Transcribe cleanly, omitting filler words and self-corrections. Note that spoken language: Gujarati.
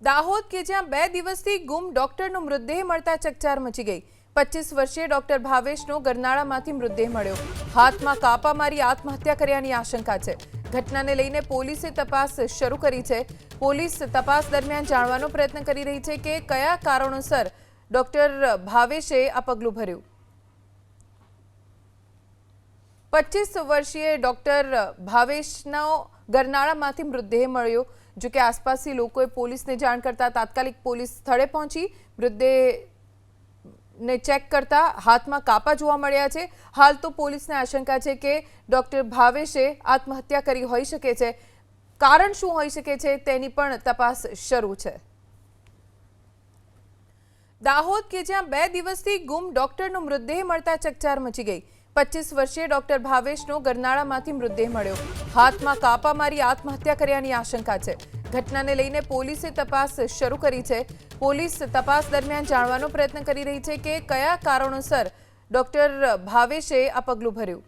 દાહોદ કે જ્યાં 2 દિવસથી ગુમ ડોક્ટરનો મૃતદેહ મળતા ચકચાર મચી ગઈ। 25 વર્ષીય ડોક્ટર ભાવેશનો ગરનાળામાંથી મૃતદેહ મળ્યો। હાથમાં કાપા મારી આત્મહત્યા કર્યાની આશંકા છે। ઘટનાને લઈને પોલીસે તપાસ શરૂ કરી છે। પોલીસ તપાસ દરમિયાન જાણવાનો પ્રયત્ન કરી રહી છે કે કયા કારણોસર ડોક્ટર ભાવેશે આ પગલું ભર્યું। 25 વર્ષીય ડોક્ટર ભાવેશનો ગરનાળામાંથી મૃતદેહ મળ્યો। જો કે આસપાસથી લોકોએ પોલીસને જાણ કરતા તાત્કાલિક પોલીસ સ્થળે પહોંચી મૃતદેહને ચેક કરતા હાથમાં કાપા જોવા મળ્યા છે। હાલ તો પોલીસને આશંકા છે કે ડોક્ટર ભાવેશે આત્મહત્યા કરી હોઈ શકે છે। કારણ શું હોઈ શકે છે તેની પણ તપાસ શરૂ છે। દાહોદ કે જ્યાં 2 દિવસથી ગુમ ડોક્ટરનો મૃતદેહ મળતા ચકચાર મચી ગઈ। 25 વર્ષીય ડોક્ટર ભાવેશનો ગરનાળામાંથી મૃતદેહ મળ્યો। હાથમાં કાપા મારી આત્મહત્યા કર્યાની આશંકા છે। ઘટનાને લઈને પોલીસે તપાસ શરૂ કરી છે। પોલીસ તપાસ દરમિયાન જાણવાનો પ્રયત્ન કરી રહી છે કે કયા કારણોસર ડોક્ટર ભાવેશે આ પગલું ભર્યું।